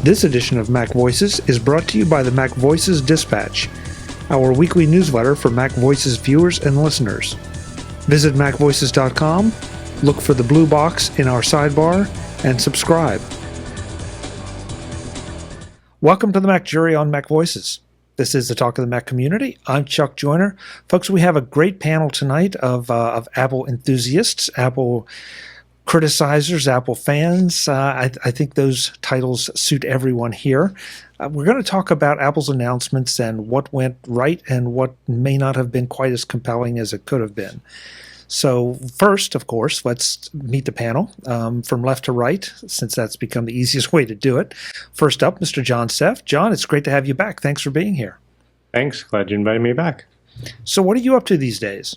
This edition of Mac Voices is brought to you by the MacVoices Dispatch, our weekly newsletter for Mac Voices viewers and listeners. Visit MacVoices.com, look for the blue box in our sidebar, and subscribe. Welcome to the MacJury on Mac Voices. This is the Talk of the Mac community. I'm Chuck Joyner. Folks, we have a great panel tonight of Apple enthusiasts, Apple criticizers, Apple fans. I think those titles suit everyone here. We're going to talk about Apple's announcements and what went right and what may not have been quite as compelling as it could have been. So first, of course, let's meet the panel from left to right, since that's become the easiest way to do it. First up, Mr. Jon Seff. Jon, it's great to have you back. Thanks for being here. Thanks. Glad you invited me back. So what are you up to these days?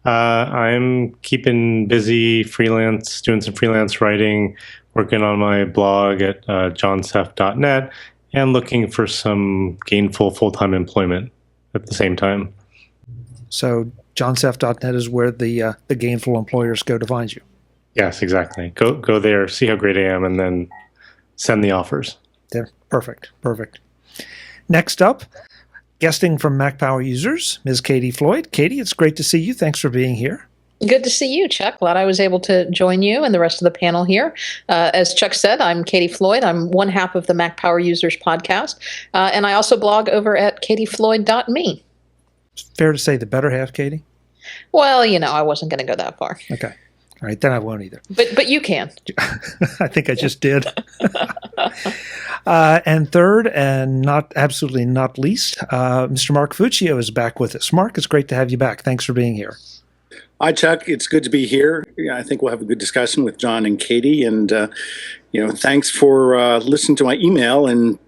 I'm keeping busy, doing some freelance writing, working on my blog at jonseff.net, and looking for some gainful full-time employment at the same time. So jonseff.net is where the gainful employers go to find you. Yes, exactly. Go there, see how great I am, and then send the offers. There, perfect. Next up, guesting from Mac Power Users, Ms. Katie Floyd. Katie, it's great to see you. Thanks for being here. Good to see you, Chuck. Glad I was able to join you and the rest of the panel here. As Chuck said, I'm Katie Floyd. I'm one half of the Mac Power Users podcast, and I also blog over at katiefloyd.me. Fair to say the better half, Katie? Well, I wasn't going to go that far. Okay. All right, then I won't either. But you can. I think I just did. And third, and absolutely not least, Mr. Mark Fuccio is back with us. Mark, it's great to have you back. Thanks for being here. Hi, Chuck. It's good to be here. I think we'll have a good discussion with Jon and Katie. And, thanks for listening to my email and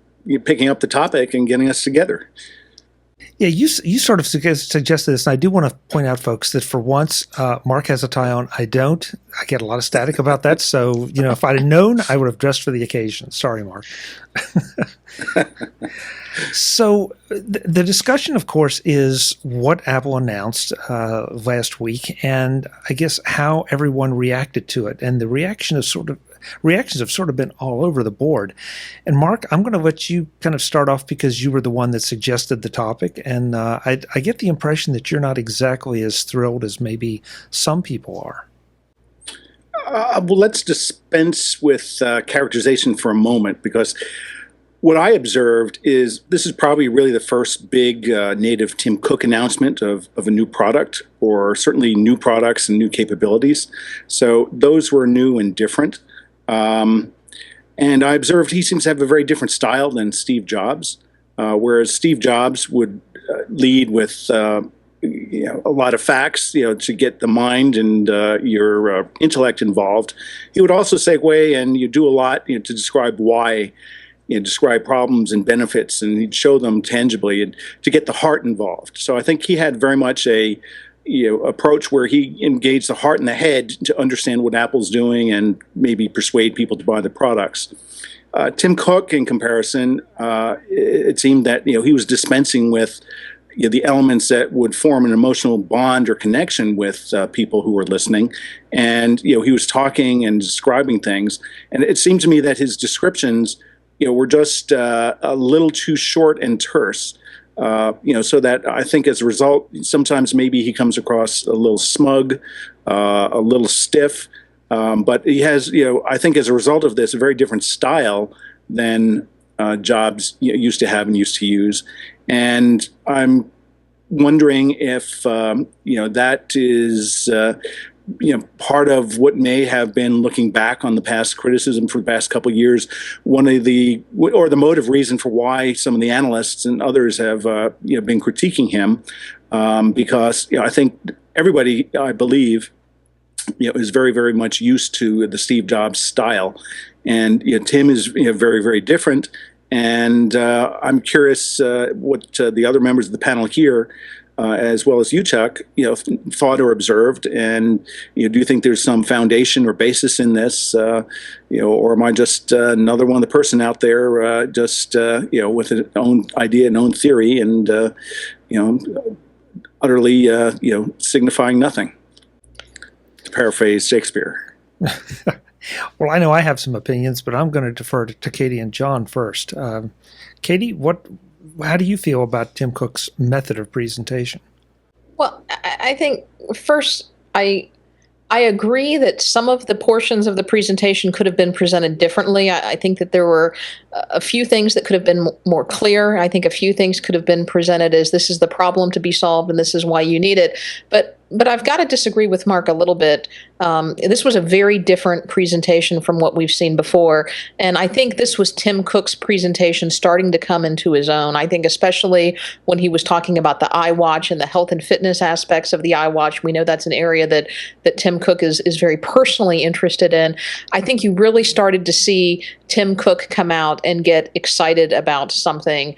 picking up the topic and getting us together. Yeah, you sort of suggested this, and I do want to point out, folks, that for once, Mark has a tie on. I don't. I get a lot of static about that. So, if I'd have known, I would have dressed for the occasion. Sorry, Mark. So the discussion, of course, is what Apple announced last week, and I guess how everyone reacted to it. And the reactions have sort of been all over the board. And Mark, I'm going to let you kind of start off because you were the one that suggested the topic, and I get the impression that you're not exactly as thrilled as maybe some people are. Well, let's dispense with characterization for a moment, because what I observed is this is probably really the first big native Tim Cook announcement of a new product, or certainly new products and new capabilities. So those were new and different. And I observed he seems to have a very different style than Steve Jobs, whereas Steve Jobs would lead with a lot of facts, to get the mind and your intellect involved. He would also segue and you do a lot to describe why. Describe problems and benefits, and he'd show them tangibly and to get the heart involved. So I think he had very much a approach where he engaged the heart and the head to understand what Apple's doing and maybe persuade people to buy the products. Tim Cook, in comparison, it seemed that he was dispensing with the elements that would form an emotional bond or connection with people who were listening, and he was talking and describing things, and it seemed to me that his descriptions were just a little too short and terse, so that I think as a result, sometimes maybe he comes across a little smug, a little stiff, but he has, I think as a result of this, a very different style than Jobs used to have and used to use. And I'm wondering if, that is part of what may have been, looking back on the past criticism for the past couple of years, one of the motive reason for why some of the analysts and others have been critiquing him, because I think everybody, I believe, is very, very much used to the Steve Jobs style, and Tim is very, very different. And I'm curious what the other members of the panel here, as well as you, Chuck, thought or observed, and do you think there's some foundation or basis in this, or am I just another one of the person out there, with an own idea and own theory, and utterly signifying nothing, to paraphrase Shakespeare. Well, I know I have some opinions, but I'm going to defer to Katie and Jon first. Katie, how do you feel about Tim Cook's method of presentation? Well, I think first, I agree that some of the portions of the presentation could have been presented differently. I think that there were a few things that could have been more clear. I think a few things could have been presented as this is the problem to be solved and this is why you need it. But I've got to disagree with Mark a little bit. This was a very different presentation from what we've seen before. And I think this was Tim Cook's presentation starting to come into his own. I think especially when he was talking about the iWatch and the health and fitness aspects of the iWatch. We know that's an area that Tim Cook is very personally interested in. I think you really started to see Tim Cook come out and get excited about something.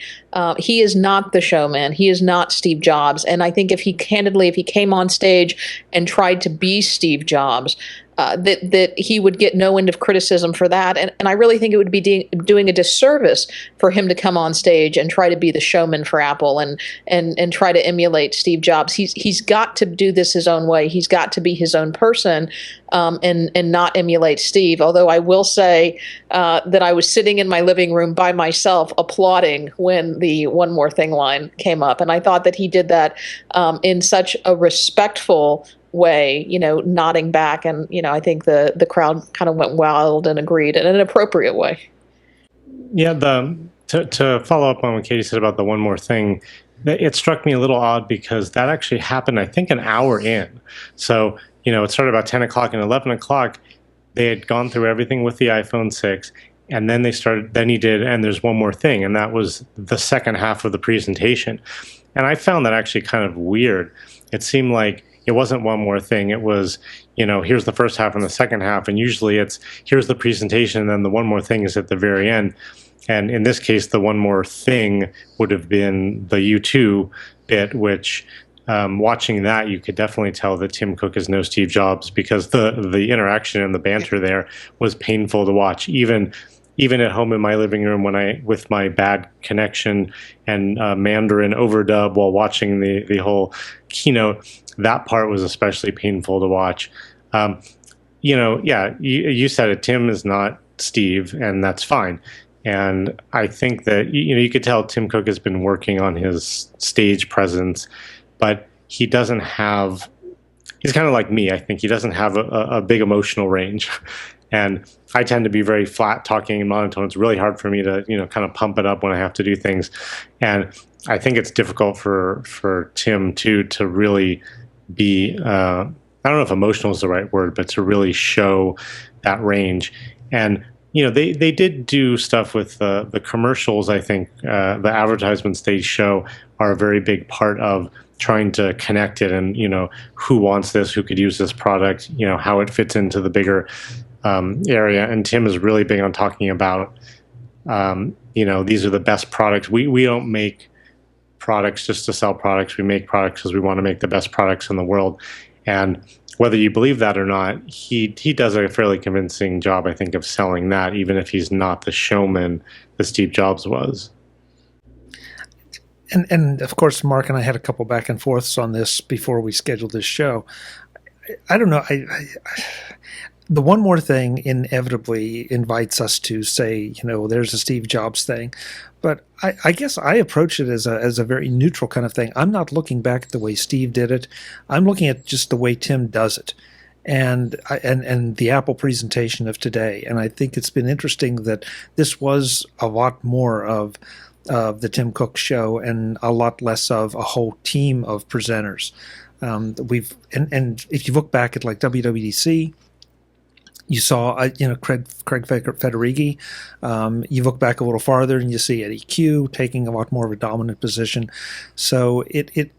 He is not the showman. He is not Steve Jobs. And I think if he came on stage and tried to be Steve Jobs, that he would get no end of criticism for that. And I really think it would be doing a disservice for him to come on stage and try to be the showman for Apple and try to emulate Steve Jobs. He's got to do this his own way. He's got to be his own person and not emulate Steve. Although I will say that I was sitting in my living room by myself applauding when the "One More Thing" line came up. And I thought that he did that in such a respectful way, nodding back. And, I think the crowd kind of went wild and agreed in an appropriate way. Yeah, to follow up on what Katie said about the "One More Thing," it struck me a little odd because that actually happened, I think, an hour in. So, it started about 10 o'clock and 11 o'clock. They had gone through everything with the iPhone 6. And then he did, and there's one more thing. And that was the second half of the presentation. And I found that actually kind of weird. It seemed like it wasn't one more thing. It was, here's the first half and the second half. And usually it's, here's the presentation, and then the one more thing is at the very end. And in this case, the one more thing would have been the U2 bit, which watching that, you could definitely tell that Tim Cook is no Steve Jobs, because the interaction and the banter there was painful to watch. Even at home in my living room, with my bad connection and Mandarin overdub while watching the whole keynote, that part was especially painful to watch. You said it. Tim is not Steve, and that's fine. And I think that you could tell Tim Cook has been working on his stage presence, but he doesn't have. He's kind of like me. I think he doesn't have a big emotional range. And I tend to be very flat talking and monotone. It's really hard for me to, kind of pump it up when I have to do things. And I think it's difficult for Tim too to really be, I don't know if emotional is the right word, but to really show that range. And, they did do stuff with the commercials. I think the advertisements they show are a very big part of trying to connect it and, who wants this, who could use this product, how it fits into the bigger area. And Tim is really big on talking about, these are the best products. We don't make products just to sell products. We make products because we want to make the best products in the world. And whether you believe that or not, he does a fairly convincing job, I think, of selling that, even if he's not the showman that Steve Jobs was. And of course, Mark and I had a couple back and forths on this before we scheduled this show. I don't know. The one more thing inevitably invites us to say, there's a Steve Jobs thing. But I guess I approach it as a very neutral kind of thing. I'm not looking back at the way Steve did it. I'm looking at just the way Tim does it, and the Apple presentation of today. And I think it's been interesting that this was a lot more of the Tim Cook show and a lot less of a whole team of presenters. And if you look back at like WWDC, you saw, Craig Federighi. You look back a little farther and you see Eddie Q taking a lot more of a dominant position. So it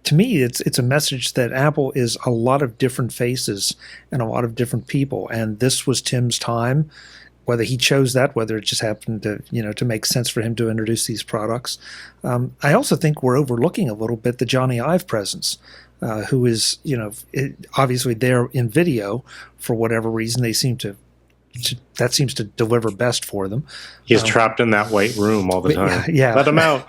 to me, it's a message that Apple is a lot of different faces and a lot of different people. And this was Tim's time, whether he chose that, whether it just happened to, to make sense for him to introduce these products. I also think we're overlooking a little bit the Johnny Ive presence. Who is, obviously there in video for whatever reason. They seem that seems to deliver best for them. He's trapped in that white room all the time. Yeah. Let him out.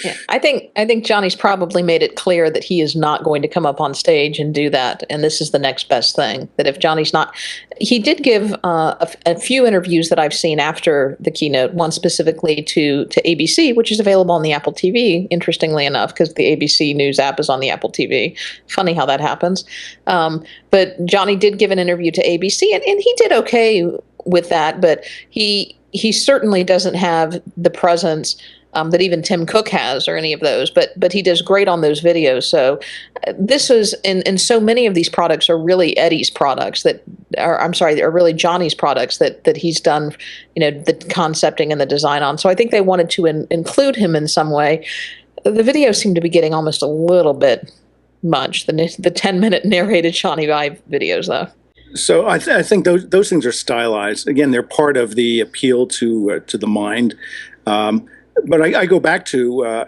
Yeah, I think Johnny's probably made it clear that he is not going to come up on stage and do that, and this is the next best thing. That if Johnny's not, he did give a few interviews that I've seen after the keynote. One specifically to ABC, which is available on the Apple TV. Interestingly enough, because the ABC News app is on the Apple TV. Funny how that happens. But Johnny did give an interview to ABC, and he did okay with that. But he certainly doesn't have the presence that even Tim Cook has, or any of those, but he does great on those videos. So this is, and so many of these products are really Eddie's products are really Johnny's products that he's done, the concepting and the design on. So I think they wanted to include him in some way. The videos seem to be getting almost a little bit much, the 10-minute narrated Shawnee Vibe videos, though. So I think those things are stylized. Again, they're part of the appeal to the mind. But I go back to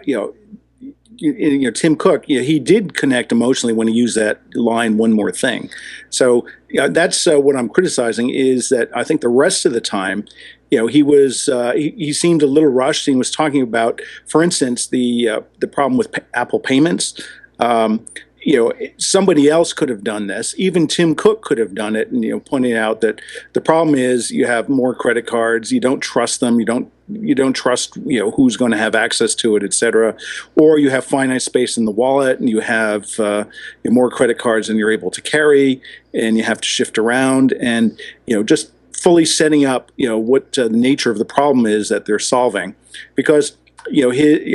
Tim Cook. He did connect emotionally when he used that line, "One more thing." So that's what I'm criticizing, is that I think the rest of the time, he seemed a little rushed. He was talking about, for instance, the problem with Apple payments. Somebody else could have done this. Even Tim Cook could have done it, and pointing out that the problem is you have more credit cards, you don't trust them, you don't trust who's going to have access to it, et cetera, or you have finite space in the wallet, and you have more credit cards than you're able to carry, and you have to shift around, and just fully setting up what the nature of the problem is that they're solving, because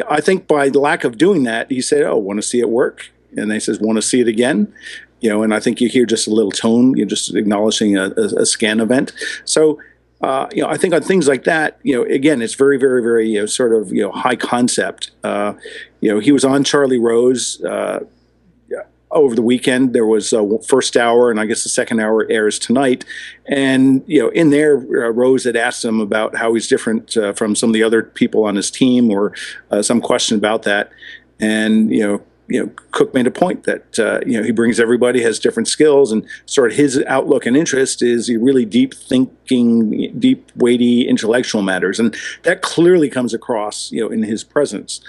I think by the lack of doing that, he said, "Oh, want to see it work?" And they says, "Want to see it again?" And I think you hear just a little tone, you're just acknowledging a scan event. So, I think on things like that, again, it's very, very, very, sort of, high concept. He was on Charlie Rose over the weekend. There was first hour, and I guess the second hour airs tonight. And, in there, Rose had asked him about how he's different from some of the other people on his team, or some question about that. And, Cook made a point that, he brings everybody, has different skills, and sort of his outlook and interest is really deep thinking, deep, weighty intellectual matters. And that clearly comes across, in his presence.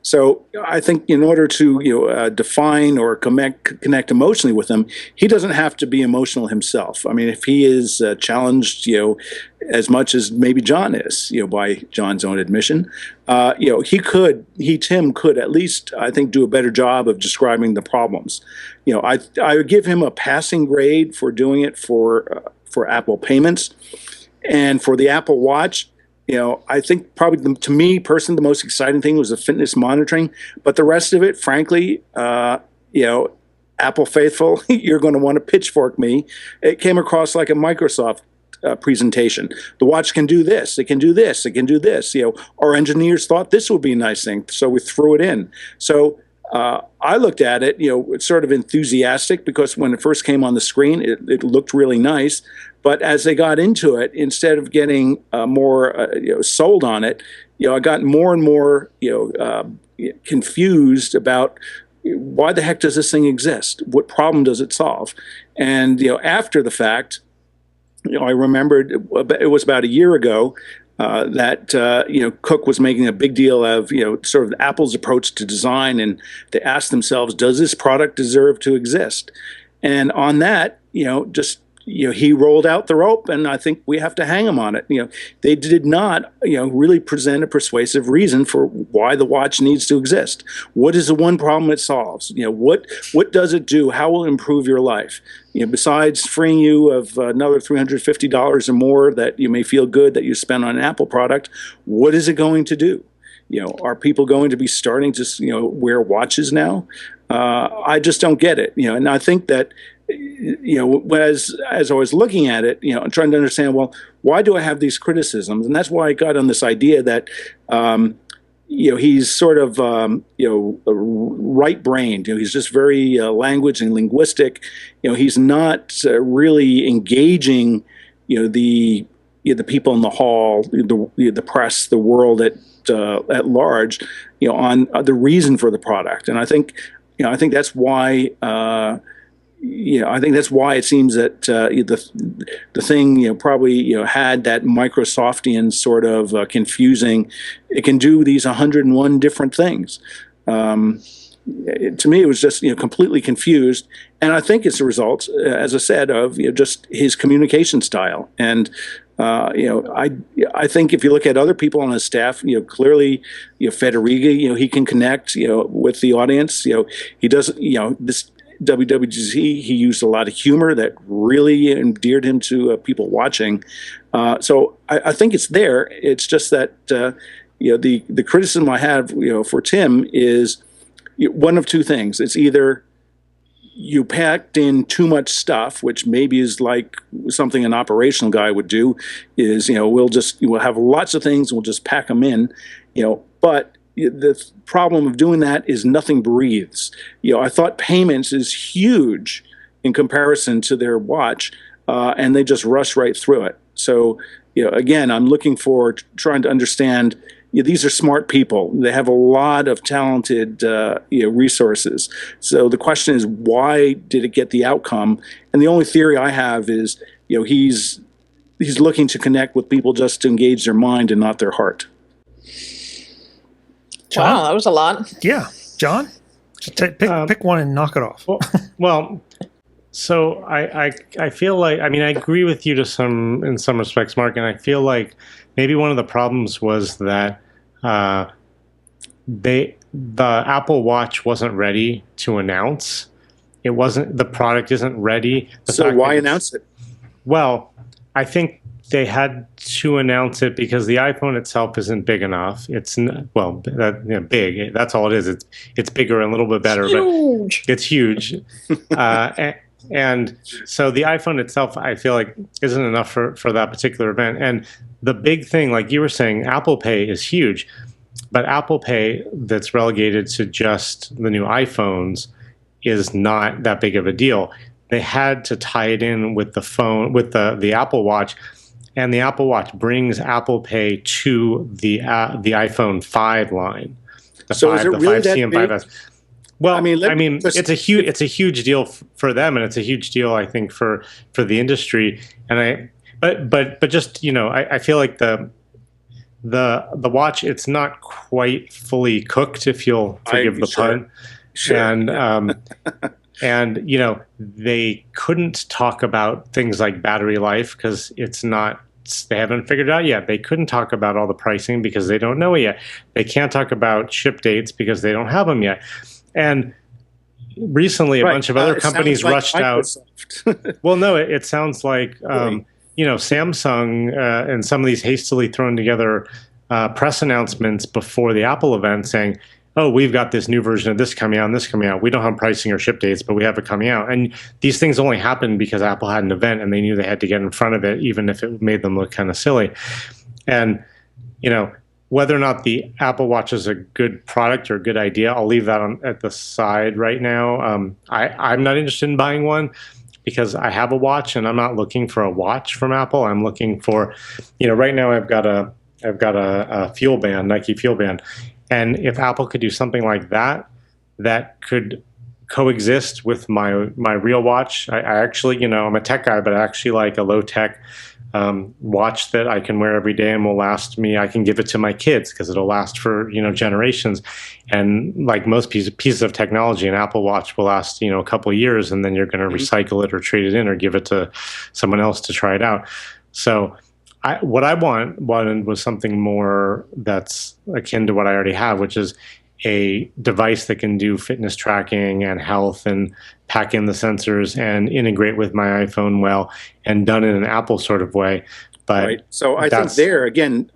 So I think in order to define or connect emotionally with him, he doesn't have to be emotional himself. I mean, if he is challenged, as much as maybe John is, by John's own admission, Tim could at least, I think, do a better job of describing the problems. I would give him a passing grade for doing it for Apple payments, and for the Apple Watch. I think probably to me personally, the most exciting thing was the fitness monitoring. But the rest of it, frankly, Apple faithful, you're going to want to pitchfork me. It came across like a Microsoft presentation. The watch can do this. It can do this. It can do this. Our engineers thought this would be a nice thing, so we threw it in. So I looked at it, it's sort of enthusiastic, because when it first came on the screen, it looked really nice. But as they got into it, instead of getting more sold on it, I got more and more confused about why the heck does this thing exist? What problem does it solve? And after the fact, I remembered it was about a year ago that Cook was making a big deal of sort of Apple's approach to design, and they asked themselves, does this product deserve to exist? And on that, he rolled out the rope, and I think we have to hang him on it. They did not, really present a persuasive reason for why the watch needs to exist. What is the one problem it solves? What does it do? How will it improve your life? Besides freeing you of another $350 or more that you may feel good that you spent on an Apple product, what is it going to do? Are people going to be starting to, wear watches now? I just don't get it. And I think that, as I was looking at it, and trying to understand, well, why do I have these criticisms? And that's why I got on this idea that, he's sort of, right-brained. He's just very language and linguistic. He's not really engaging, the people in the hall, the press, the world at large, on the reason for the product. And I think that's why. I think that's why it seems that the thing probably had that Microsoftian sort of confusing. It can do these 101 different things. To me, it was just completely confused, and I think it's a result, as I said, of just his communication style. And I think if you look at other people on his staff, clearly, Federiga, he can connect, with the audience. He does, this WWDC, he used a lot of humor that really endeared him to people watching. So I think it's there. It's just that the criticism I have for Tim is one of two things. It's either you packed in too much stuff, which maybe is like something an operational guy would do, is we'll have lots of things and we'll just pack them in, but the problem of doing that is nothing breathes. I thought payments is huge in comparison to their watch, and they just rush right through it. So, again, I'm looking for trying to understand. These are smart people. They have a lot of talented resources. So the question is, why did it get the outcome? And the only theory I have is, he's looking to connect with people just to engage their mind and not their heart. John? Wow, that was a lot. Yeah. John? Pick one and knock it off. So I feel like, I agree with you in some respects, Mark, and I feel like maybe one of the problems was that the Apple Watch wasn't ready to announce. The product isn't ready. So why announce it? Well, I think they had to announce it because the iPhone itself isn't big enough. It's big. That's all it is. It's bigger and a little bit better, but it's huge. And so the iPhone itself, I feel like, isn't enough for that particular event. And the big thing, like you were saying, Apple Pay is huge, but Apple Pay that's relegated to just the new iPhones is not that big of a deal. They had to tie it in with the phone, with the Apple Watch, and the Apple Watch brings Apple Pay to the iPhone 5 line. Is it really that big? 5S. Well, it's a huge deal for them, and it's a huge deal, I think, for the industry. And but just I feel like the watch, it's not quite fully cooked, if you'll forgive the pun. Sure. And they couldn't talk about things like battery life because they haven't figured it out yet. They couldn't talk about all the pricing because they don't know it yet. They can't talk about ship dates because they don't have them yet. And recently, a bunch of other companies rushed out. Well, no, it sounds like Samsung and some of these hastily thrown together press announcements before the Apple event saying, "Oh, we've got this new version of this coming out and this coming out. We don't have pricing or ship dates, but we have it coming out." And these things only happened because Apple had an event and they knew they had to get in front of it, even if it made them look kind of silly. And whether or not the Apple Watch is a good product or a good idea, I'll leave that at the side right now. I'm not interested in buying one because I have a watch and I'm not looking for a watch from Apple. I'm looking for, right now I've got a fuel band, Nike fuel band. And if Apple could do something like that could coexist with my real watch. I actually, I'm a tech guy, but I actually like a low tech watch that I can wear every day and will last me. I can give it to my kids because it'll last for generations. And like most pieces of technology, an Apple Watch will last a couple of years, and then you're going to recycle it or trade it in or give it to someone else to try it out. So what I wanted was something more that's akin to what I already have, which is a device that can do fitness tracking and health and pack in the sensors and integrate with my iPhone well, and done in an Apple sort of way. But right. So I think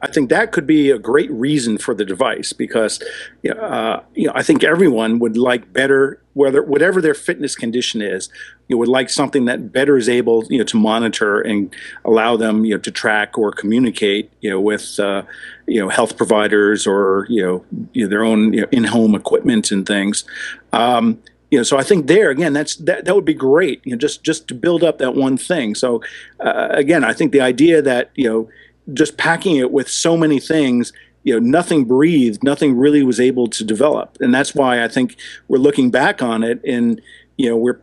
I think that could be a great reason for the device because, I think everyone would like better, whatever their fitness condition is, would like something that better is able, to monitor and allow them, to track or communicate, with, health providers or, their own in-home equipment and things. So I think that would be great, just to build up that one thing. So again, I think the idea that, just packing it with so many things, nothing breathed, nothing really was able to develop. And that's why I think we're looking back on it and, we're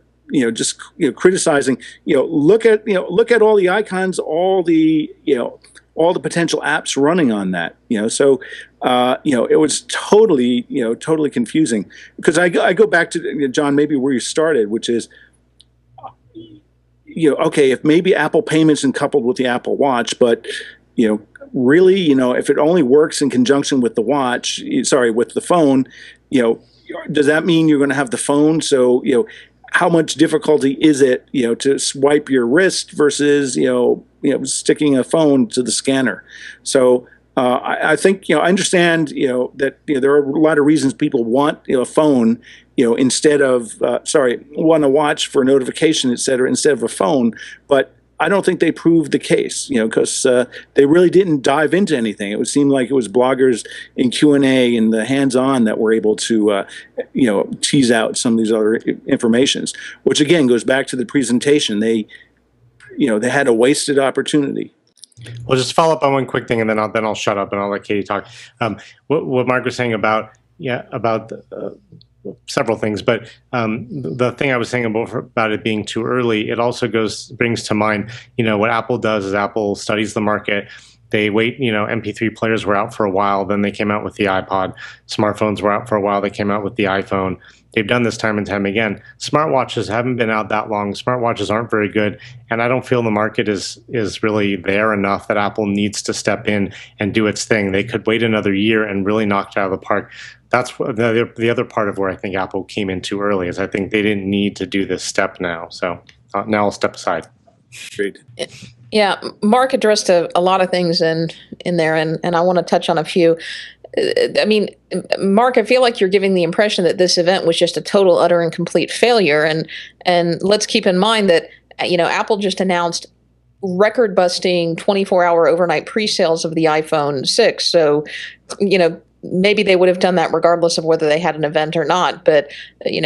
just criticizing. Look at all the icons, all the potential apps running on that. So it was totally confusing, because I go back to, John, maybe where you started, which is, okay, if maybe Apple Pay isn't coupled with the Apple Watch, but really, if it only works in conjunction with with the phone, does that mean you're going to have the phone? So, how much difficulty is it, to swipe your wrist versus, sticking a phone to the scanner? So I think, I understand, that, there are a lot of reasons people want, a phone, instead of, want a watch for notification, et cetera, instead of a phone. But I don't think they proved the case, because they really didn't dive into anything. It would seem like it was bloggers in Q&A and the hands-on that were able to, tease out some of these other informations, which again goes back to the presentation. They had a wasted opportunity. Well, just follow up on one quick thing, and then I'll shut up and I'll let Katie talk. What Mark was saying about several things, but the thing I was saying about it being too early, it also brings to mind, what Apple does is Apple studies the market. They wait, MP3 players were out for a while, then they came out with the iPod. Smartphones were out for a while, they came out with the iPhone. They've done this time and time again. Smartwatches haven't been out that long. Smartwatches aren't very good, and I don't feel the market is really there enough that Apple needs to step in and do its thing. They could wait another year and really knock it out of the park. That's the other part of where I think Apple came in too early, is I think they didn't need to do this step now. So now I'll step aside. Great. Yeah, Mark addressed a lot of things in there, and I want to touch on a few. I mean, Mark, I feel like you're giving the impression that this event was just a total, utter, and complete failure. And let's keep in mind that, Apple just announced record-busting 24-hour overnight pre-sales of the iPhone 6. So, maybe they would have done that regardless of whether they had an event or not. But,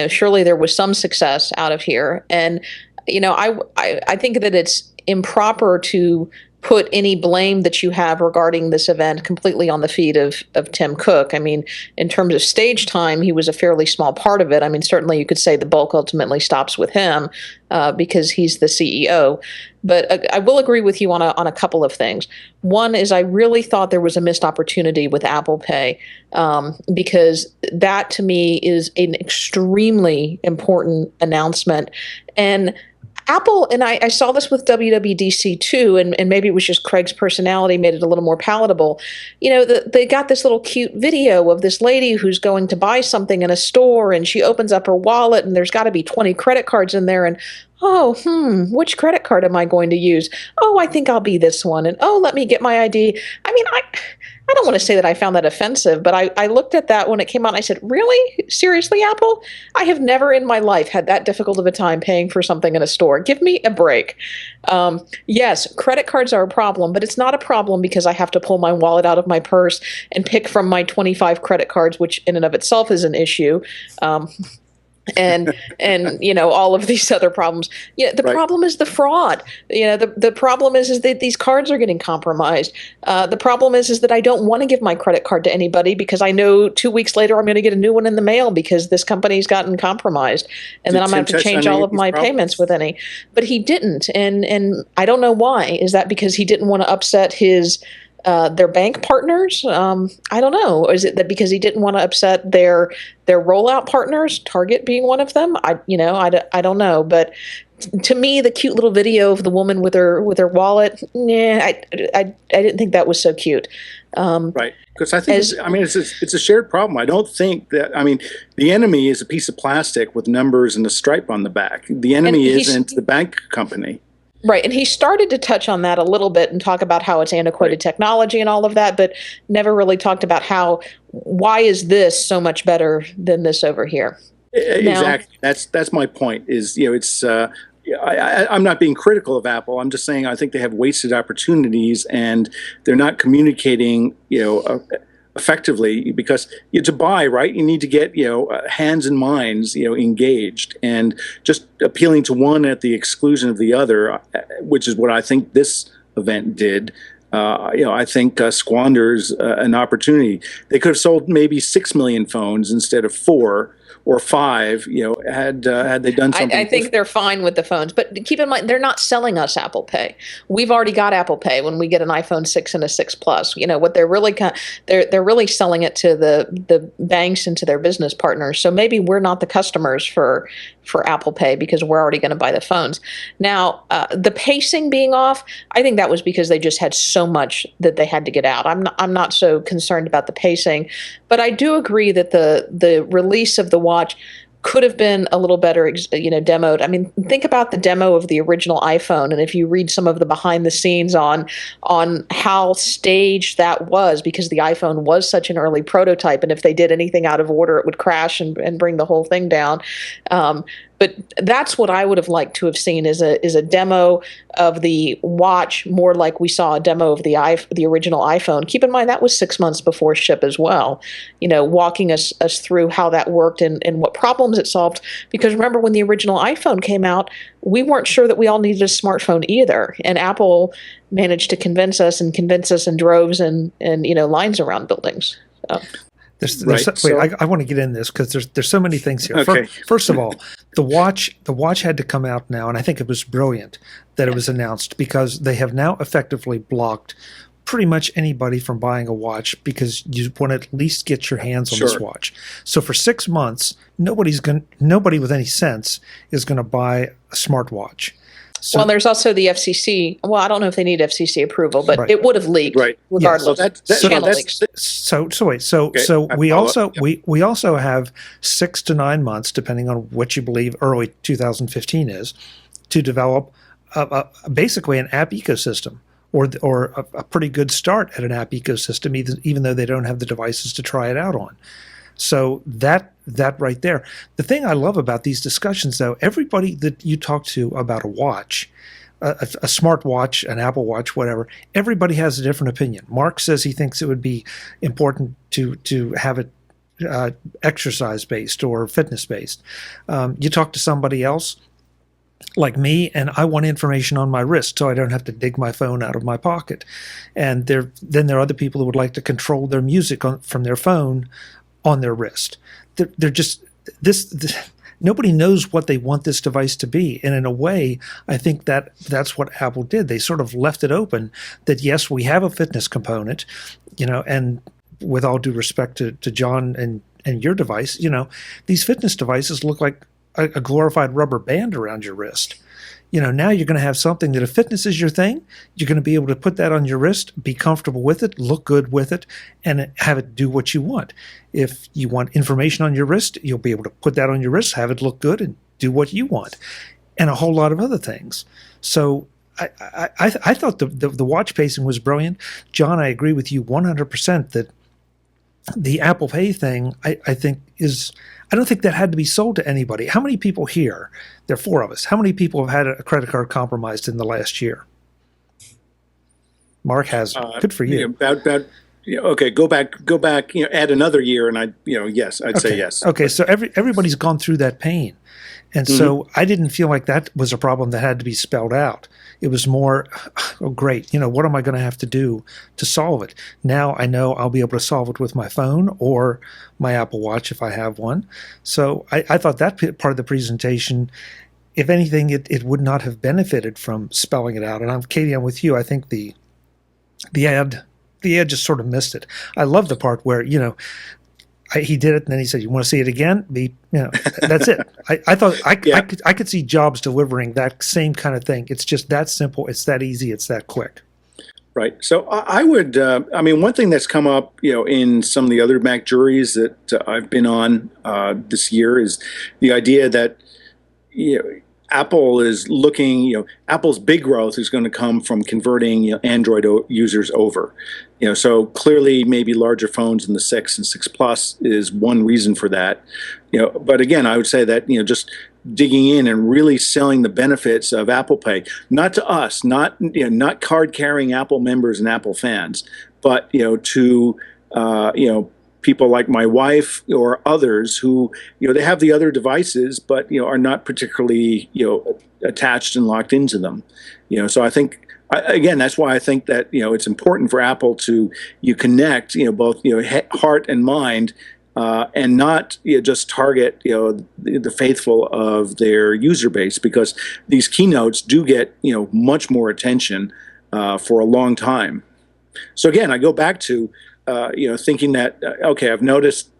surely there was some success out of here. And, I think that it's improper to put any blame that you have regarding this event completely on the feet of Tim Cook. I mean, in terms of stage time, he was a fairly small part of it. I mean, certainly you could say the bulk ultimately stops with him because he's the CEO. But I will agree with you on a couple of things. One is I really thought there was a missed opportunity with Apple Pay because that to me is an extremely important announcement. And Apple, and I saw this with WWDC too, and maybe it was just Craig's personality made it a little more palatable. They got this little cute video of this lady who's going to buy something in a store, and she opens up her wallet, and there's got to be 20 credit cards in there, and which credit card am I going to use? Oh, I think I'll be this one, and let me get my ID. I mean, I don't want to say that I found that offensive, but I looked at that when it came out and I said, really? Seriously, Apple? I have never in my life had that difficult of a time paying for something in a store. Give me a break. Yes, credit cards are a problem, but it's not a problem because I have to pull my wallet out of my purse and pick from my 25 credit cards, which in and of itself is an issue. And all of these other problems. The Right. problem is the fraud. The problem is that these cards are getting compromised. The problem is that I don't want to give my credit card to anybody because I know 2 weeks later I'm going to get a new one in the mail because this company's gotten compromised, and then I'm going to have to change all of my payments with any. But he didn't, and I don't know why. Is that because he didn't want to upset his their bank partners? I don't know. Or is it that because he didn't want to upset their rollout partners, Target being one of them? I don't know. But to me, the cute little video of the woman with her wallet, I didn't think that was so cute. Right. Because I think it's a shared problem. I don't think that, the enemy is a piece of plastic with numbers and a stripe on the back. The enemy isn't the bank company. Right. And he started to touch on that a little bit and talk about how it's antiquated technology and all of that, but never really talked about why is this so much better than this over here? Exactly. That's my point is, it's, I'm not being critical of Apple. I'm just saying I think they have wasted opportunities and they're not communicating, effectively, because to buy, right, you need to get hands and minds engaged, and just appealing to one at the exclusion of the other, which is what I think this event did. I think squanders an opportunity. They could have sold maybe 6 million phones instead of 4, or 5, had they done something. I think they're fine with the phones, but keep in mind they're not selling us Apple Pay. We've already got Apple Pay when we get an iPhone 6 and a 6 Plus. What they're really they're really selling it to the banks and to their business partners. So maybe we're not the customers for Apple Pay because we're already going to buy the phones. Now, the pacing being off, I think that was because they just had so much that they had to get out. I'm not so concerned about the pacing, but I do agree that the release of the watch could have been a little better, demoed. I mean, think about the demo of the original iPhone, and if you read some of the behind the scenes on how staged that was, because the iPhone was such an early prototype, and if they did anything out of order, it would crash and bring the whole thing down. But that's what I would have liked to have seen is a demo of the watch, more like we saw a demo of the original iPhone. Keep in mind that was 6 months before ship as well, walking us through how that worked and what problems it solved. Because remember, when the original iPhone came out, we weren't sure that we all needed a smartphone either, and Apple managed to convince us in droves and lines around buildings. So. I want to get in this because there's so many things here. Okay. First of all, the watch had to come out now, and I think it was brilliant that it was announced because they have now effectively blocked pretty much anybody from buying a watch because you want to at least get your hands on this watch. So for 6 months, nobody with any sense is going to buy a smartwatch. So, well, there's also the FCC. Well, I don't know if they need FCC approval, but it would have leaked regardless. We also have 6 to 9 months, depending on what you believe early 2015 is, to develop basically an app ecosystem or a pretty good start at an app ecosystem, even though they don't have the devices to try it out on. So that right there. The thing I love about these discussions, though, everybody that you talk to about a watch, a smart watch, an Apple Watch, whatever, everybody has a different opinion. Mark says he thinks it would be important to have it exercise-based or fitness-based. You talk to somebody else, like me, and I want information on my wrist so I don't have to dig my phone out of my pocket. And then there are other people who would like to control their music from their phone on their wrist. They're just this. Nobody knows what they want this device to be, and in a way, I think that's what Apple did. They sort of left it open that yes, we have a fitness component, and with all due respect to John and your device, these fitness devices look like a glorified rubber band around your wrist. Now you're going to have something that if fitness is your thing, you're going to be able to put that on your wrist, be comfortable with it, look good with it, and have it do what you want. If you want information on your wrist, you'll be able to put that on your wrist, have it look good, and do what you want, and a whole lot of other things. So I thought the watch pacing was brilliant. John, I agree with you 100% that the Apple Pay thing, I think is... I don't think that had to be sold to anybody. How many people here, there are 4 of us, how many people have had a credit card compromised in the last year? Mark has. Good for you. Okay, go back, add another year, and yes, I'd say yes. Okay, so everybody's gone through that pain. And so I didn't feel like that was a problem that had to be spelled out. It was more, oh, great, what am I going to have to do to solve it? Now I know I'll be able to solve it with my phone or my Apple Watch if I have one. So I thought that part of the presentation, if anything, it would not have benefited from spelling it out. And Katie, I'm with you. I think the ad just sort of missed it. I love the part where, he did it, and then he said, "You want to see it again?" That's it. I thought I could see Jobs delivering that same kind of thing. It's just that simple. It's that easy. It's that quick. Right. So I would. One thing that's come up, in some of the other MacJuries that I've been on this year is the idea that Apple is looking. Apple's big growth is going to come from converting Android users over. So clearly, maybe larger phones in the 6 and 6 Plus is one reason for that. But again, I would say that just digging in and really selling the benefits of Apple Pay, not to us, not card carrying Apple members and Apple fans, but to people like my wife or others who they have the other devices, but are not particularly attached and locked into them. So I think. Again, that's why I think that it's important for Apple to connect both heart and mind and not just target the faithful of their user base, because these keynotes do get much more attention for a long time. So again, I go back to thinking that okay, I've noticed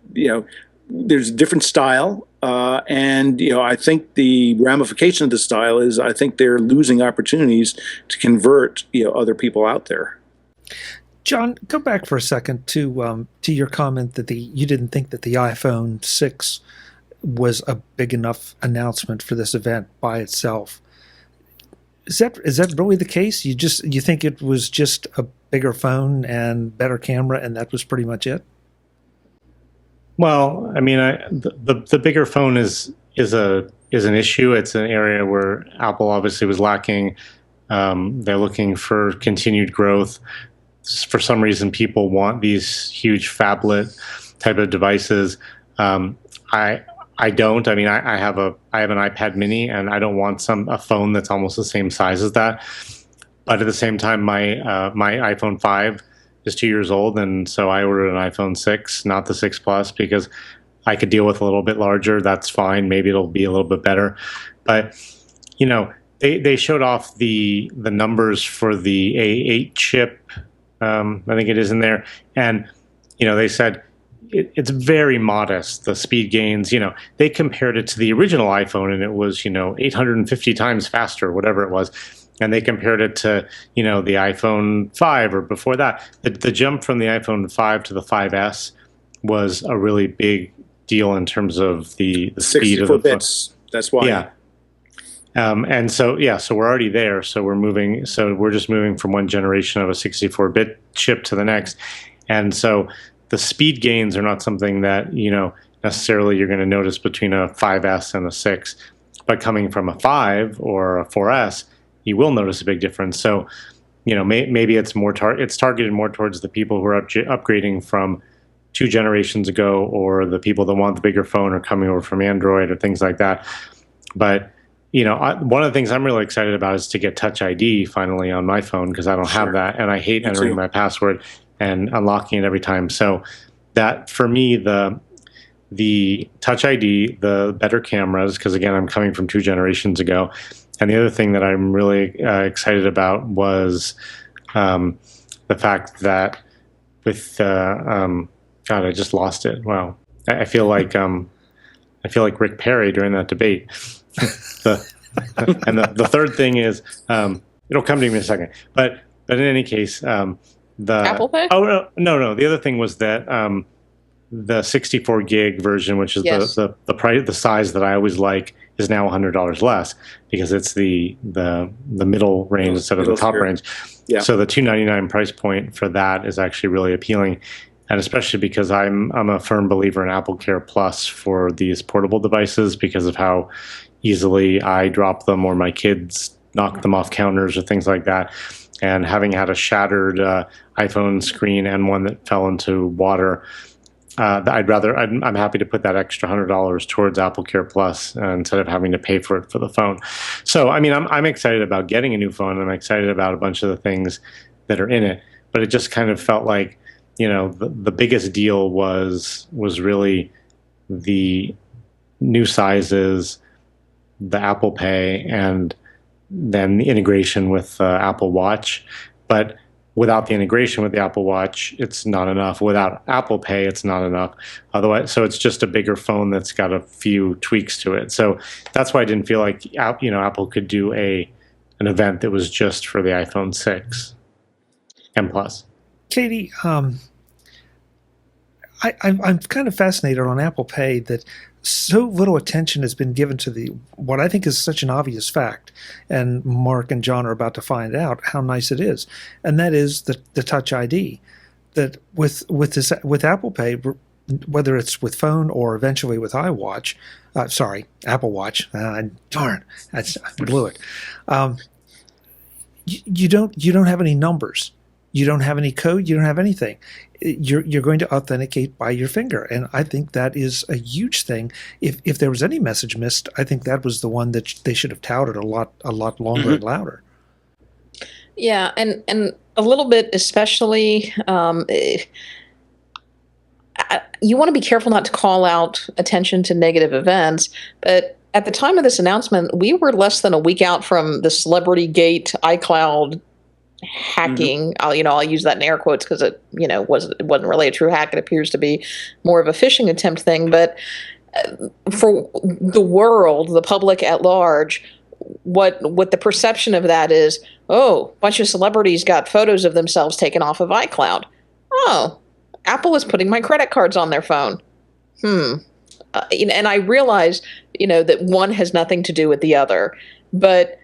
there's a different style, and I think the ramification of the style is I think they're losing opportunities to convert other people out there. Jon, go back for a second to your comment that you didn't think that the iPhone 6 was a big enough announcement for this event by itself. Is that really the case? You think it was just a bigger phone and better camera, and that was pretty much it? Well, I mean, the bigger phone is an issue. It's an area where Apple obviously was lacking. They're looking for continued growth. For some reason, people want these huge phablet type of devices. I don't. I mean, I have an iPad Mini, and I don't want a phone that's almost the same size as that. But at the same time, my iPhone 5 is 2 years old, and so I ordered an iPhone 6, not the 6 Plus, because I could deal with a little bit larger. That's fine. Maybe it'll be a little bit better. But they showed off the numbers for the A8 chip. I think it is in there, and they said it's very modest, the speed gains. They compared it to the original iPhone, and it was 850 times faster, whatever it was, and they compared it to the iPhone 5 or before that. The jump from the iPhone 5 to the 5S was a really big deal in terms of the speed of the bits. That's why. Yeah. And so we're already there. So we're just moving from one generation of a 64-bit chip to the next. And so the speed gains are not something that, necessarily you're going to notice between a 5S and a 6. But coming from a 5 or a 4S, you will notice a big difference. So, maybe it's it's targeted more towards the people who are upgrading from 2 generations ago, or the people that want the bigger phone or coming over from Android or things like that. But one of the things I'm really excited about is to get Touch ID finally on my phone, because I don't have that, and I hate entering my password and unlocking it every time. So that, for me, the Touch ID, the better cameras, because again, I'm coming from 2 generations ago. And the other thing that I'm really excited about was the fact that with God, I just lost it. Wow, I feel like Rick Perry during that debate. And the third thing is, it'll come to me in a second. But in any case, the Apple Pay? Oh no. The other thing was that the 64 gig version, which is the price, the size that I always like, is now $100 less, because it's the middle range instead of the top range. Yeah. So the $299 price point for that is actually really appealing. And especially because I'm a firm believer in Apple Care Plus for these portable devices, because of how easily I drop them, or my kids knock them off counters or things like that. And having had a shattered iPhone screen and one that fell into water, I'm happy to put that extra $100 towards Apple Care Plus instead of having to pay for it for the phone. So, I mean, I'm excited about getting a new phone. I'm excited about a bunch of the things that are in it, but it just kind of felt like, the biggest deal was really the new sizes, the Apple Pay, and then the integration with Apple Watch. But without the integration with the Apple Watch, it's not enough. Without Apple Pay, it's not enough. Otherwise, so it's just a bigger phone that's got a few tweaks to it. So that's why I didn't feel like Apple could do an event that was just for the iPhone 6 and Plus. Katie, I'm kind of fascinated on Apple Pay that so little attention has been given to what I think is such an obvious fact, and Mark and Jon are about to find out how nice it is, and that is the Touch ID. That with Apple Pay, whether it's with phone or eventually with iWatch, Apple Watch. Darn, I blew it. You don't have any numbers. You don't have any code. You don't have anything. You're going to authenticate by your finger, and I think that is a huge thing. If there was any message missed, I think that was the one that they should have touted a lot longer and louder. Yeah, and a little bit, especially you want to be careful not to call out attention to negative events, but at the time of this announcement, we were less than a week out from the Celebrity Gate iCloud hacking. I'll use that in air quotes because it wasn't really a true hack. It appears to be more of a phishing attempt thing. But for the world, the public at large, what the perception of that is, oh, a bunch of celebrities got photos of themselves taken off of iCloud. Oh, Apple is putting my credit cards on their phone. And I realize, that one has nothing to do with the other, but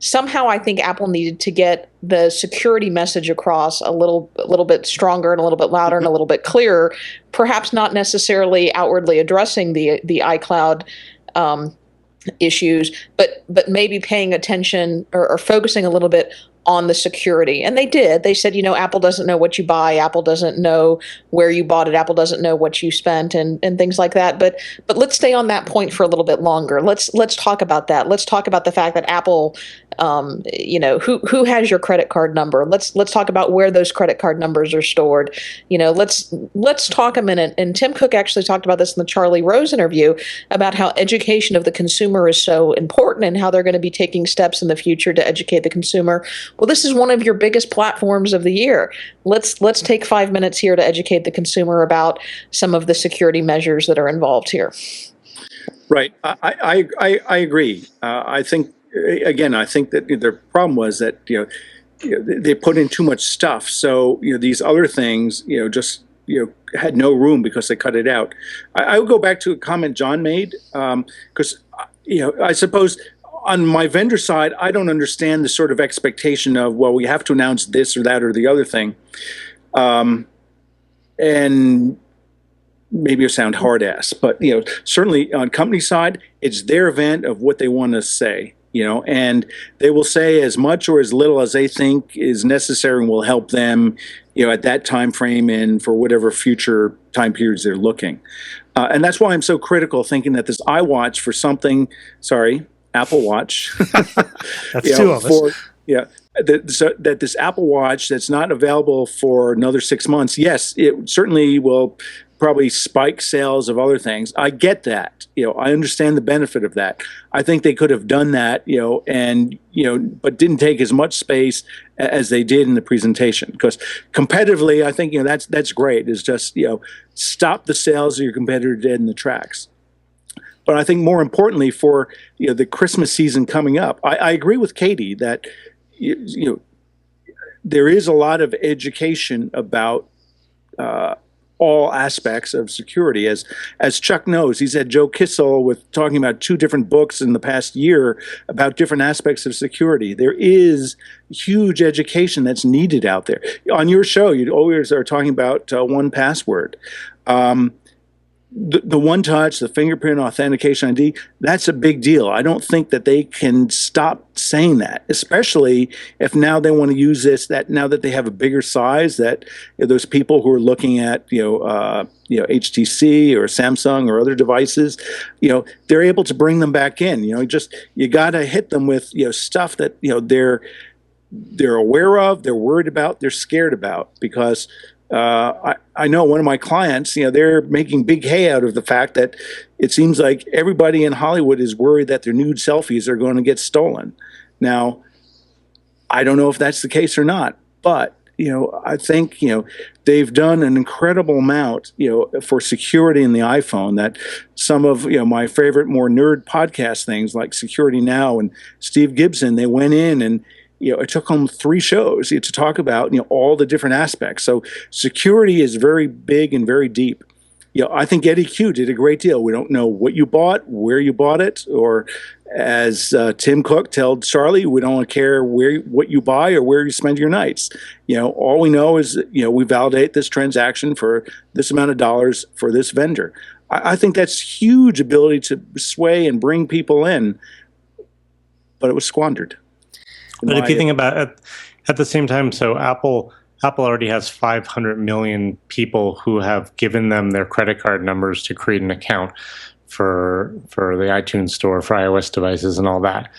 somehow I think Apple needed to get the security message across a little bit stronger and a little bit louder and a little bit clearer, perhaps not necessarily outwardly addressing the iCloud issues, but maybe paying attention or focusing a little bit on the security. And they did. They said, Apple doesn't know what you buy. Apple doesn't know where you bought it. Apple doesn't know what you spent and things like that. But let's stay on that point for a little bit longer. Let's talk about that. Let's talk about the fact that Apple, who has your credit card number? Let's talk about where those credit card numbers are stored. Let's talk a minute. And Tim Cook actually talked about this in the Charlie Rose interview about how education of the consumer is so important and how they're going to be taking steps in the future to educate the consumer. Well, this is one of your biggest platforms of the year. Let's take 5 minutes here to educate the consumer about some of the security measures that are involved here. Right. I agree. I think that the problem was that they put in too much stuff. So these other things just had no room because they cut it out. I would go back to a comment John made because I suppose on my vendor side, I don't understand the sort of expectation of, well, we have to announce this or that or the other thing. And maybe I sound hard ass, but certainly on company side, it's their event of what they want to say, and they will say as much or as little as they think is necessary and will help them, at that time frame and for whatever future time periods they're looking. And that's why I'm so critical, thinking that this iWatch for something, Apple Watch. That's two of us. That this Apple Watch that's not available for another 6 months, yes, it certainly will probably spike sales of other things. I get that. I understand the benefit of that. I think they could have done that, but didn't take as much space as they did in the presentation. Because competitively, I think, that's great. Is just, stop the sales of your competitor dead in the tracks. But I think more importantly for the Christmas season coming up, I agree with Katie that there is a lot of education about all aspects of security. As Chuck knows, he's had Joe Kissel with talking about 2 different books in the past year about different aspects of security. There is huge education that's needed out there. On your show, you always are talking about 1Password. The one touch, the fingerprint authentication ID, that's a big deal. I don't think that they can stop saying that, especially if now they want to use this, that now that they have a bigger size, that those people who are looking at, HTC or Samsung or other devices, they're able to bring them back in. You got to hit them with, stuff that, they're aware of, they're worried about, they're scared about, because I know one of my clients, they're making big hay out of the fact that it seems like everybody in Hollywood is worried that their nude selfies are going to get stolen. Now, I don't know if that's the case or not, but, I think, they've done an incredible amount, for security in the iPhone, that some of, my favorite more nerd podcast things like Security Now and Steve Gibson, they went in and it took them 3 shows to talk about all the different aspects. So security is very big and very deep. I think Eddie Q did a great deal. We don't know what you bought, where you bought it, or as Tim Cook told Charlie, we don't care what you buy or where you spend your nights. All we know is we validate this transaction for this amount of dollars for this vendor. I think that's huge ability to sway and bring people in, but it was squandered. But if you think about it, at the same time, so Apple already has 500 million people who have given them their credit card numbers to create an account for the iTunes store, for iOS devices and all that.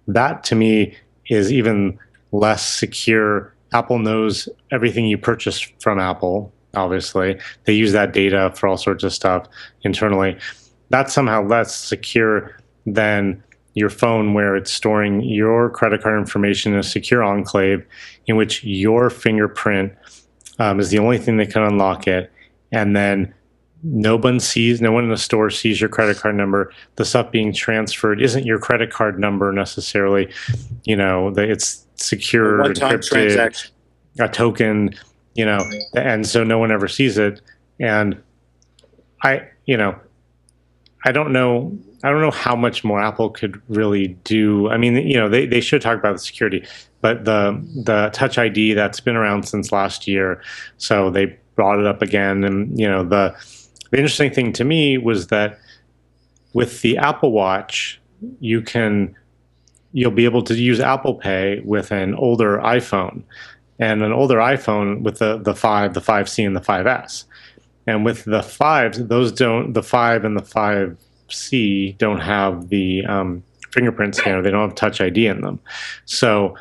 That, to me, is even less secure. Apple knows everything you purchase from Apple, obviously. They use that data for all sorts of stuff internally. That's somehow less secure than your phone, where it's storing your credit card information in a secure enclave in which your fingerprint is the only thing that can unlock it. And then no one in the store sees your credit card number. The stuff being transferred isn't your credit card number necessarily. It's secure, One-time encrypted, transaction. a token, and so no one ever sees it. And I don't know how much more Apple could really do. I mean, they should talk about the security, but the Touch ID, that's been around since last year, so they brought it up again. And the interesting thing to me was that with the Apple Watch, you'll be able to use Apple Pay with an older iPhone, and an older iPhone with the 5C and the 5S. And with the 5s, the 5 and the 5C don't have the fingerprint scanner. They don't have Touch ID in them. So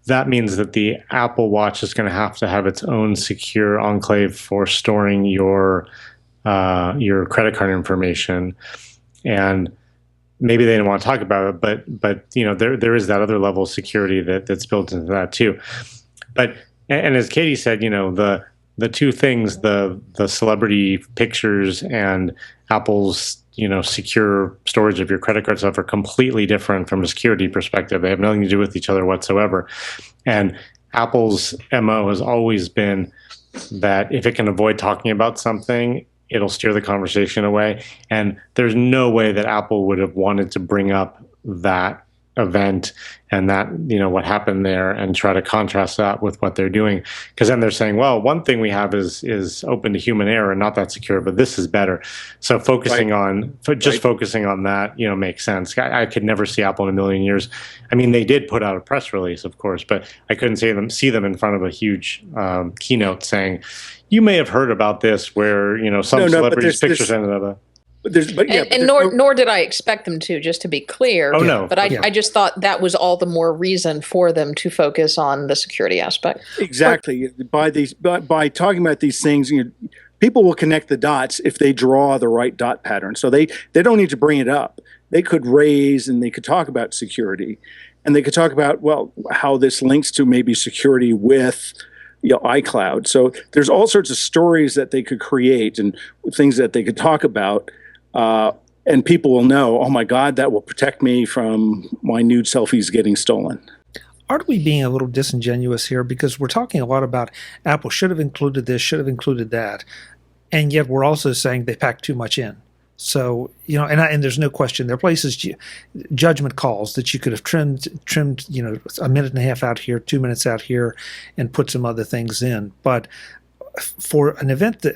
that means that the Apple Watch is going to have its own secure enclave for storing your credit card information. And maybe they didn't want to talk about it, but there is that other level of security that's built into that too. But as Katie said, the two things, the celebrity pictures and Apple's secure storage of your credit card stuff, are completely different from a security perspective. They have nothing to do with each other whatsoever. And Apple's MO has always been that if it can avoid talking about something, it'll steer the conversation away. And there's no way that Apple would have wanted to bring up that event and that, what happened there, and try to contrast that with what they're doing. Because then they're saying, well, one thing we have is open to human error and not that secure, but this is better. So focusing on that, makes sense. I could never see Apple in a million years. I mean, they did put out a press release, of course, but I couldn't see them in front of a huge keynote saying, you may have heard about this, where some celebrities' pictures ended up. Nor did I expect them to, just to be clear. Oh, no. But I just thought that was all the more reason for them to focus on the security aspect. Exactly. By talking about these things, people will connect the dots if they draw the right dot pattern. So they don't need to bring it up. They could raise and they could talk about security, and they could talk about, well, how this links to maybe security with iCloud. So there's all sorts of stories that they could create and things that they could talk about. And people will know, oh my God, that will protect me from my nude selfies getting stolen. Aren't we being a little disingenuous here? Because we're talking a lot about Apple should have included this, should have included that. And yet we're also saying they packed too much in. So, and there's no question, there are places, judgment calls that you could have trimmed, a minute and a half out here, 2 minutes out here, and put some other things in. But for an event that,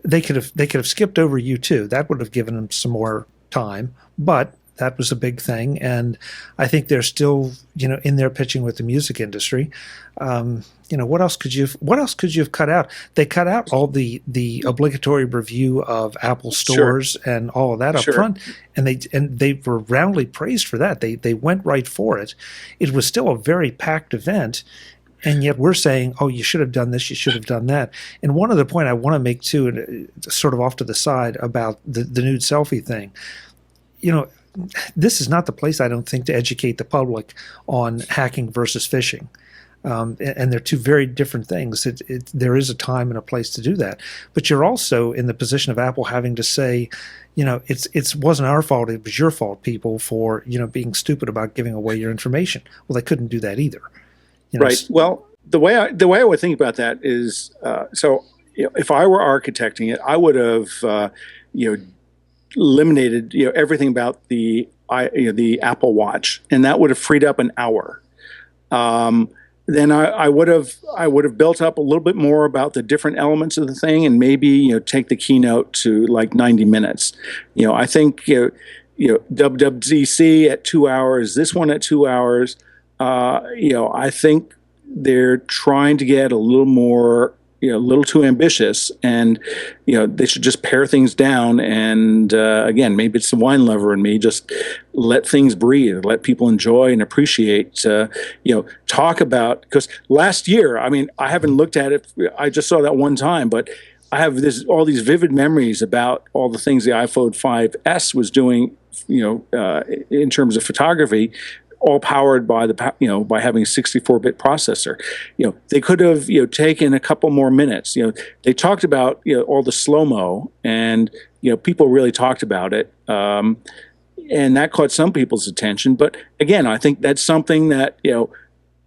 they could have skipped over U2. That would have given them some more time, but that was a big thing. And I think they're still, in there pitching with the music industry. What else could you have cut out? They cut out all the obligatory review of Apple stores and all of that up front, and they were roundly praised for that. They went right for it. It was still a very packed event. And yet we're saying, oh, you should have done this, you should have done that. And one other point I want to make, too, and sort of off to the side about the nude selfie thing, this is not the place, I don't think, to educate the public on hacking versus phishing. And they're two very different things. There is a time and a place to do that. But you're also in the position of Apple having to say, it wasn't our fault, it was your fault, people, for, being stupid about giving away your information. Well, they couldn't do that either. Right. Well, the way I would think about that is, if I were architecting it, I would have, eliminated, everything about the Apple Watch, and that would have freed up an hour. Then I would have built up a little bit more about the different elements of the thing, and maybe take the keynote to like 90 minutes. I think WWDC at 2 hours, this one at 2 hours. I think they're trying to get a little more a little too ambitious, and they should just pare things down. And again, maybe it's the wine lover in me. Just let things breathe, let people enjoy and appreciate. Talk about, because last year, I mean, I haven't looked at it. I just saw that one time, but I have all these vivid memories about all the things the iPhone 5S was doing, in terms of photography, all powered by by having a 64-bit processor. They could have taken a couple more minutes. They talked about all the slow-mo, and people really talked about it, and that caught some people's attention. But again, I think that's something that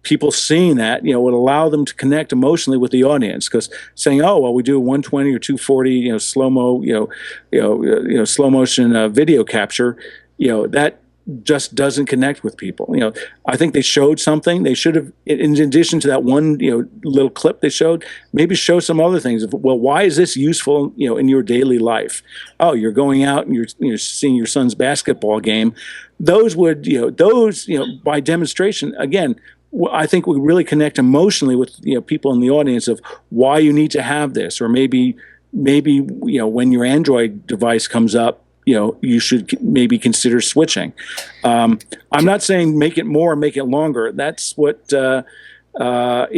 people seeing that would allow them to connect emotionally with the audience, because saying, oh well, we do 120 or 240 slow-mo slow motion video capture, that just doesn't connect with people. I think they showed something. They should have, in addition to that one little clip they showed, maybe show some other things. Well, why is this useful in your daily life? Oh, you're going out and you're seeing your son's basketball game. Those would by demonstration, again, I think we really connect emotionally with people in the audience of why you need to have this, or maybe when your Android device comes up, you should maybe consider switching. I'm not saying make it more, make it longer. That's what their former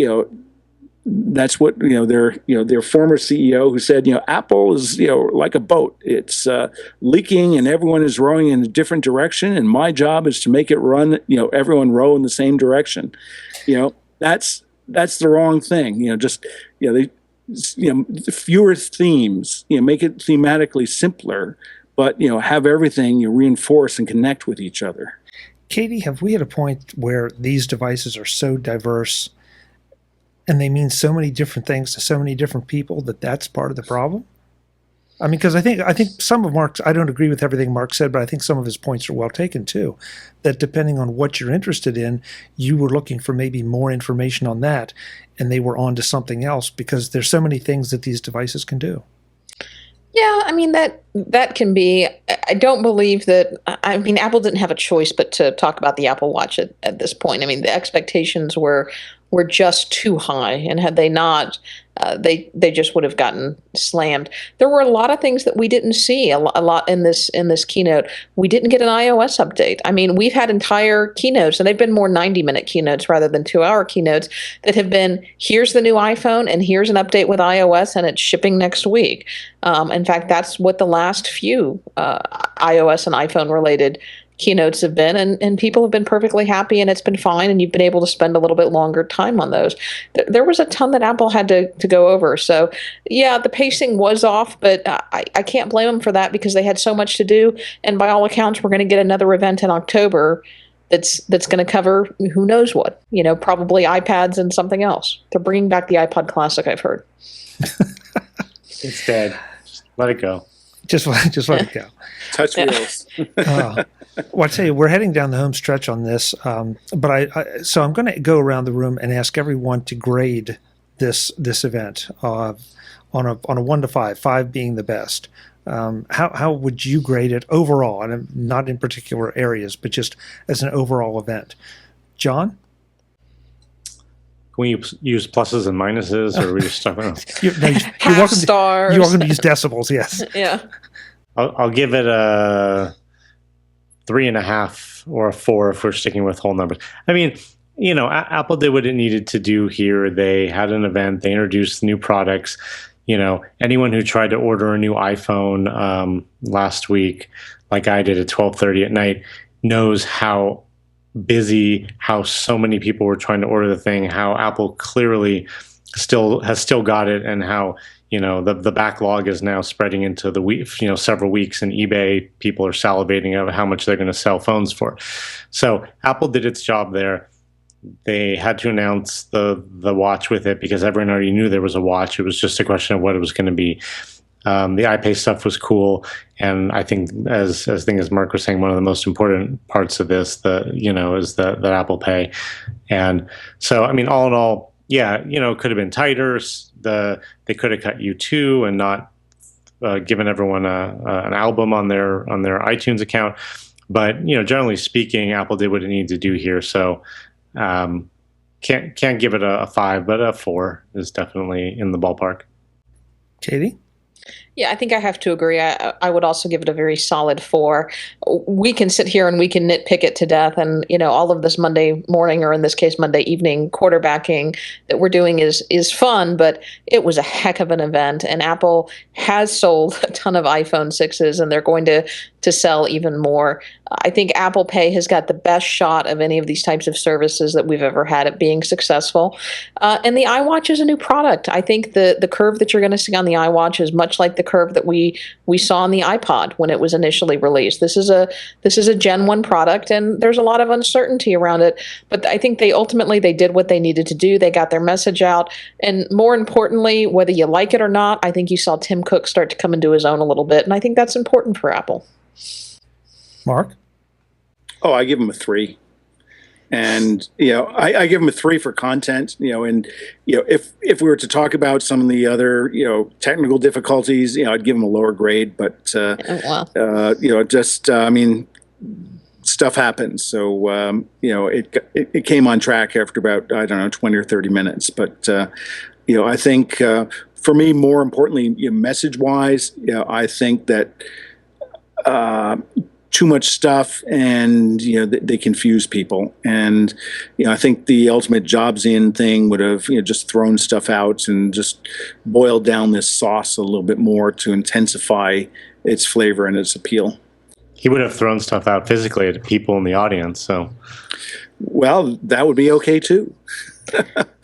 CEO, who said, Apple is like a boat. It's leaking and everyone is rowing in a different direction, and my job is to make it run. Everyone row in the same direction. That's the wrong thing. Fewer themes. Make it thematically simpler, but have everything reinforce and connect with each other. Katie, have we at a point where these devices are so diverse and they mean so many different things to so many different people that that's part of the problem? I mean, because I think some of Mark's, I don't agree with everything Mark said, but I think some of his points are well taken too. That depending on what you're interested in, you were looking for maybe more information on that, and they were on to something else, because there's so many things that these devices can do. Yeah, I mean, that can be. I don't believe that. I mean, Apple didn't have a choice but to talk about the Apple Watch at this point. I mean, the expectations were just too high, and had they not, they just would have gotten slammed. There were a lot of things that we didn't see a lot in this keynote. We didn't get an iOS update. I mean, we've had entire keynotes, and they've been more 90-minute keynotes rather than 2-hour keynotes, that have been, here's the new iPhone, and here's an update with iOS, and it's shipping next week. In fact, that's what the last few iOS and iPhone related keynotes have been, and people have been perfectly happy, and it's been fine, and you've been able to spend a little bit longer time on those. There was a ton that Apple had to go over. So yeah, the pacing was off, but I can't blame them for that, because they had so much to do, and by all accounts, we're going to get another event in October that's going to cover who knows what, probably iPads and something else. They're bringing back the iPod Classic, I've heard. It's dead. Just let it go. Just let it go. Touch wheels. Well, I tell you, we're heading down the home stretch on this, but so I'm going to go around the room and ask everyone to grade this event on a 1 to 5, 5 being the best. How would you grade it overall, and not in particular areas, but just as an overall event? John? Can we use pluses and minuses, or are we just stuck on? Half stars. You're welcome to use decibels, yes. Yeah. I'll give it a 3.5 or a 4 if we're sticking with whole numbers. I mean, Apple did what it needed to do here. They had an event. They introduced new products. Anyone who tried to order a new iPhone last week, like I did at 12:30 at night, knows how busy, how so many people were trying to order the thing, how Apple clearly has still got it, and how the backlog is now spreading into the week, several weeks, and eBay people are salivating over how much they're going to sell phones for. So Apple did its job there. They had to announce the watch with it, because everyone already knew there was a watch. It was just a question of what it was going to be. The iPay stuff was cool, and I think as Mark was saying, one of the most important parts of this, is the Apple Pay. And so, I mean, all in all, yeah, it could have been tighter. They could have cut U2 and not given everyone an album on their iTunes account. But generally speaking, Apple did what it needed to do here. So, can't give it a 5, but a 4 is definitely in the ballpark. Katie? Yeah, I think I have to agree. I would also give it a very solid 4. We can sit here and we can nitpick it to death, and all of this Monday morning, or in this case Monday evening, quarterbacking that we're doing is fun, but it was a heck of an event. And Apple has sold a ton of iPhone 6s, and they're going to sell even more. I think Apple Pay has got the best shot of any of these types of services that we've ever had at being successful. And the iWatch is a new product. I think the curve that you're going to see on the iWatch is much like the curve that we saw on the iPod when it was initially released. This is a Gen 1 product, and there's a lot of uncertainty around it. But I think they did what they needed to do. They got their message out. And more importantly, whether you like it or not, I think you saw Tim Cook start to come into his own a little bit. And I think that's important for Apple. Mark? Oh, I give him a 3. And, I give him a 3 for content, and, if we were to talk about some of the other, technical difficulties, I'd give him a lower grade, but, stuff happens. So, it came on track after about, 20 or 30 minutes. But, I think, for me, more importantly, message wise, I think that, too much stuff, and they confuse people. And I think the ultimate Jobsian thing would have just thrown stuff out and just boiled down this sauce a little bit more to intensify its flavor and its appeal. He would have thrown stuff out physically at people in the audience. So, well, that would be okay too.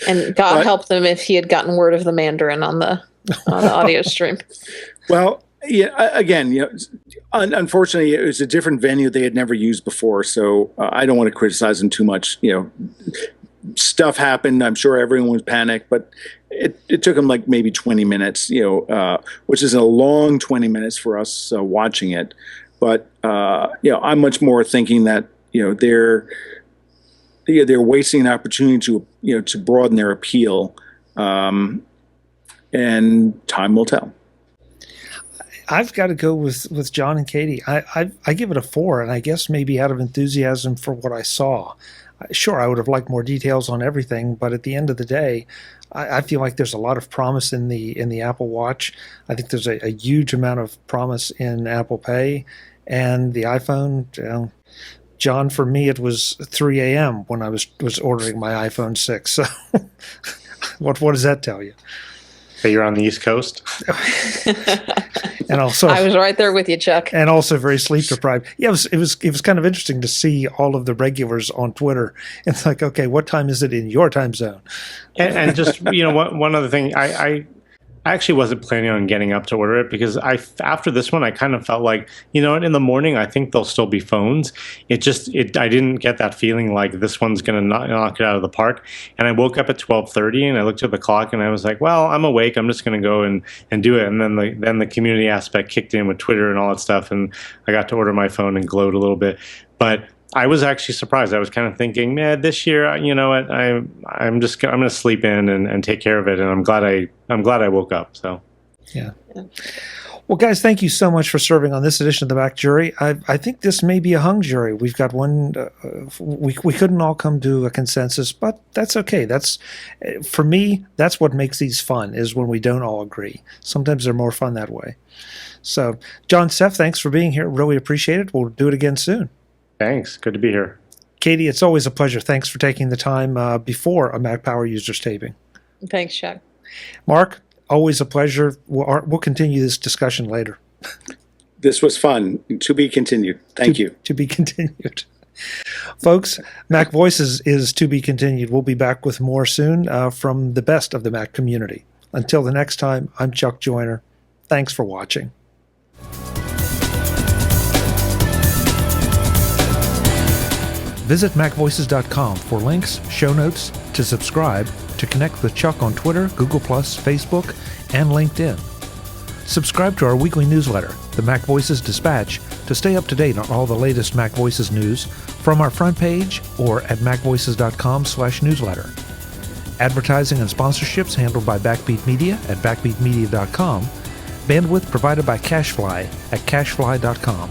And God help them if he had gotten word of the Mandarin on the audio stream. Well, yeah. Again, unfortunately, it was a different venue they had never used before, so I don't want to criticize them too much. Stuff happened. I'm sure everyone was panicked, but it took them like maybe 20 minutes, which is a long 20 minutes for us watching it. But I'm much more thinking that they're wasting an opportunity to broaden their appeal, and time will tell. I've got to go with John and Katie. I give it a 4, and I guess maybe out of enthusiasm for what I saw. Sure, I would have liked more details on everything, but at the end of the day, I feel like there's a lot of promise in the Apple Watch. I think there's a huge amount of promise in Apple Pay and the iPhone. John, for me, it was 3 a.m. when I was ordering my iPhone 6. So what does that tell you? That you're on the East Coast? And also, I was right there with you, Chuck. And also very sleep deprived. Yeah, it was kind of interesting to see all of the regulars on Twitter. It's like, okay, what time is it in your time zone? And just one other thing, I actually wasn't planning on getting up to order it because after this one I kind of felt like in the morning I think there'll still be phones. I didn't get that feeling like this one's going to knock it out of the park. And I woke up at 12:30 and I looked at the clock and I was like, well, I'm awake. I'm just going to go and do it. And then the community aspect kicked in with Twitter and all that stuff, and I got to order my phone and glowed a little bit. But I was actually surprised. I was kind of thinking, man, this year, you know what? I'm going to sleep in and take care of it. And I'm glad I woke up. So, yeah. Well, guys, thank you so much for serving on this edition of the MacJury. I think this may be a hung jury. We've got one. We couldn't all come to a consensus, but that's okay. For me, that's what makes these fun, is when we don't all agree. Sometimes they're more fun that way. So, Jon Seff, thanks for being here. Really appreciate it. We'll do it again soon. Thanks. Good to be here. Katie, it's always a pleasure. Thanks for taking the time before a Mac Power Users taping. Thanks, Chuck. Mark, always a pleasure. We'll continue this discussion later. This was fun. To be continued. Thank you. To be continued. Folks, MacVoices is to be continued. We'll be back with more soon from the best of the Mac community. Until the next time, I'm Chuck Joyner. Thanks for watching. Visit MacVoices.com for links, show notes, to subscribe, to connect with Chuck on Twitter, Google+, Facebook, and LinkedIn. Subscribe to our weekly newsletter, the MacVoices Dispatch, to stay up to date on all the latest MacVoices news from our front page or at MacVoices.com/newsletter. Advertising and sponsorships handled by Backbeat Media at BackbeatMedia.com. Bandwidth provided by CacheFly at CacheFly.com.